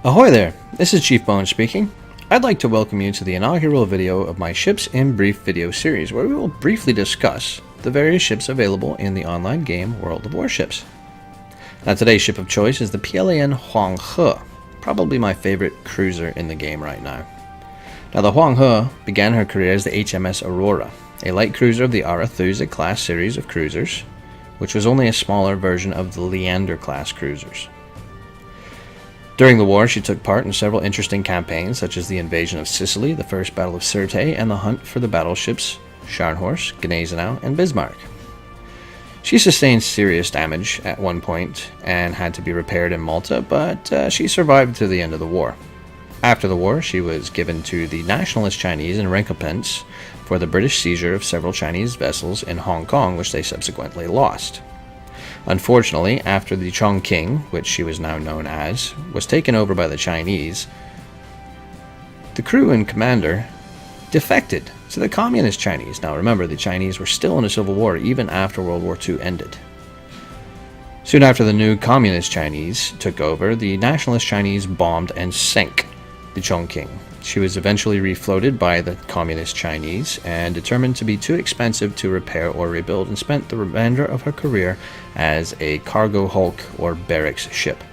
Ahoy there, this is Chief Bone speaking. I'd like to welcome you to the inaugural video of my Ships in Brief video series, where we will briefly discuss the various ships available in the online game World of Warships. Now today's ship of choice is the PLAN HuangHe, probably my favorite cruiser in the game right now. Now the HuangHe began her career as the HMS Aurora, a light cruiser of the Arethusa class series of cruisers, which was only a smaller version of the Leander class cruisers. During the war, she took part in several interesting campaigns, such as the invasion of Sicily, the First Battle of Sirte, and the hunt for the battleships Scharnhorst, Gneisenau, and Bismarck. She sustained serious damage at one point and had to be repaired in Malta, but she survived to the end of the war. After the war, she was given to the nationalist Chinese in recompense for the British seizure of several Chinese vessels in Hong Kong, which they subsequently lost. Unfortunately, after the Chongqing, which she was now known as, was taken over by the Chinese, the crew and commander defected to the Communist Chinese. Now remember, the Chinese were still in a civil war even after World War II ended. Soon after the new Communist Chinese took over, the Nationalist Chinese bombed and sank the Chongqing. She was eventually refloated by the Communist Chinese and determined to be too expensive to repair or rebuild, and spent the remainder of her career as a cargo hulk or barracks ship.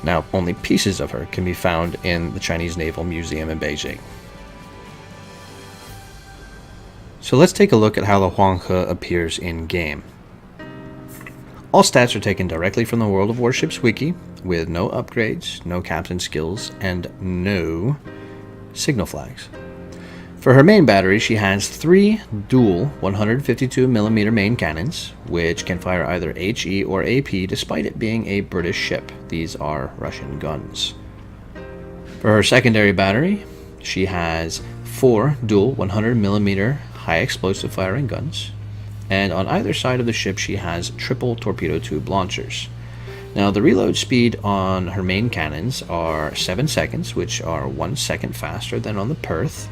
Now only pieces of her can be found in the Chinese Naval Museum in Beijing. So let's take a look at how the HuangHe appears in game. All stats are taken directly from the World of Warships wiki, with no upgrades, no captain skills, and no signal flags. For her main battery, she has 3 dual 152mm main cannons, which can fire either HE or AP despite it being a British ship. These are Russian guns. For her secondary battery, she has 4 dual 100mm high explosive firing guns, and on either side of the ship she has triple torpedo tube launchers. Now the reload speed on her main cannons are 7 seconds, which are 1 second faster than on the Perth,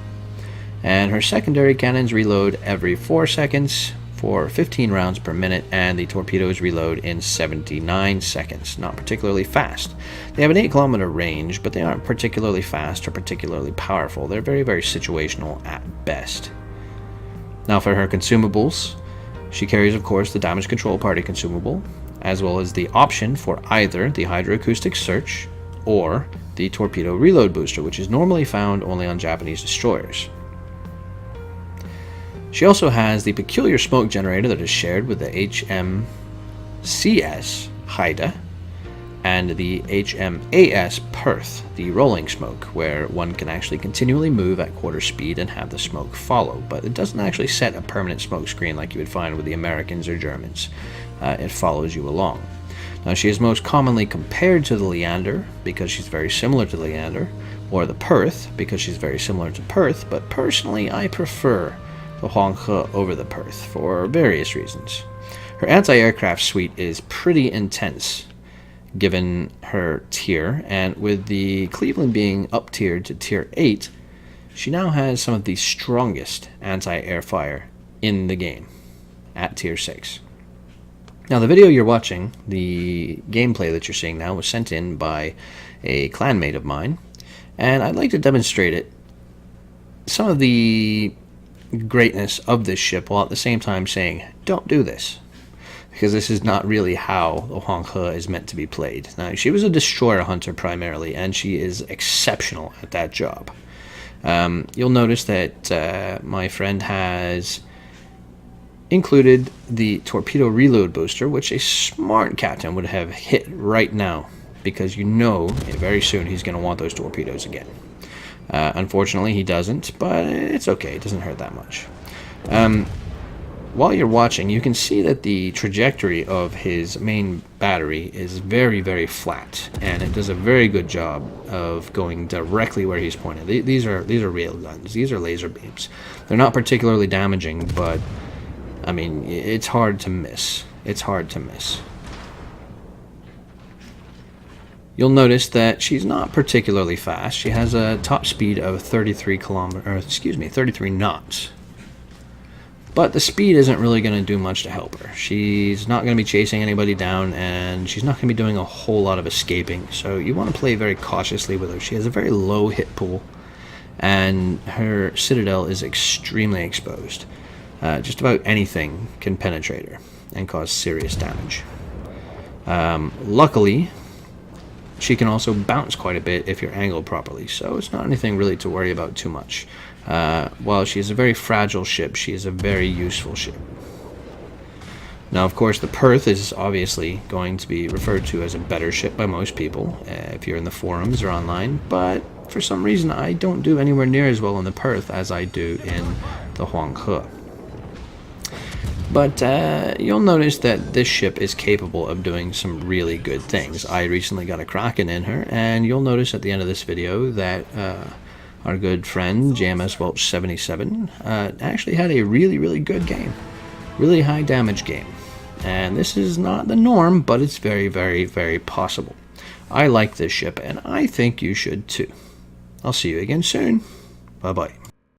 and her secondary cannons reload every 4 seconds for 15 rounds per minute, and the torpedoes reload in 79 seconds. Not particularly fast. They have an 8-kilometer range, but they aren't particularly fast or particularly powerful. They're very, very situational at best. Now for her consumables, she carries, of course, the damage control party consumable, as well as the option for either the hydroacoustic search or the torpedo reload booster, which is normally found only on Japanese destroyers. She also has the peculiar smoke generator that is shared with the HMCS Haida and the HMAS Perth, the rolling smoke, where one can actually continually move at quarter speed and have the smoke follow, but it doesn't actually set a permanent smoke screen like you would find with the Americans or Germans. It follows you along. Now she is most commonly compared to the Leander because she's very similar to the Leander, or the Perth because she's very similar to Perth, but personally I prefer the HuangHe over the Perth for various reasons. Her anti-aircraft suite is pretty intense given her tier, and with the Cleveland being up-tiered to tier 8, she now has some of the strongest anti-air fire in the game at tier 6. Now the video you're watching, the gameplay that you're seeing now, was sent in by a clanmate of mine, and I'd like to demonstrate it, some of the greatness of this ship, while at the same time saying, don't do this, because this is not really how the HuangHe is meant to be played. Now, she was a destroyer hunter primarily, and she is exceptional at that job. You'll notice that my friend has included the torpedo reload booster, which a smart captain would have hit right now, because you know very soon he's going to want those torpedoes again. Unfortunately, he doesn't, but it's okay. It doesn't hurt that much. While you're watching, you can see that the trajectory of his main battery is very, very flat, and it does a very good job of going directly where he's pointed. These are rail guns. These are laser beams. They're not particularly damaging, but I mean, it's hard to miss. It's hard to miss. You'll notice that she's not particularly fast. She has a top speed of 33 knots. But the speed isn't really going to do much to help her. She's not going to be chasing anybody down, and she's not going to be doing a whole lot of escaping. So you want to play very cautiously with her. She has a very low hit pool, and her citadel is extremely exposed. Just about anything can penetrate her and cause serious damage. Luckily, she can also bounce quite a bit if you're angled properly, so it's not anything really to worry about too much. While she is a very fragile ship, she is a very useful ship. Now, of course, the Perth is obviously going to be referred to as a better ship by most people, if you're in the forums or online, but for some reason I don't do anywhere near as well in the Perth as I do in the HuangHe. But you'll notice that this ship is capable of doing some really good things. I recently got a Kraken in her, and you'll notice at the end of this video that our good friend JMS Welch 77 actually had a really good game. Really high damage game. And this is not the norm, but it's very possible. I like this ship, and I think you should too. I'll see you again soon. Bye bye.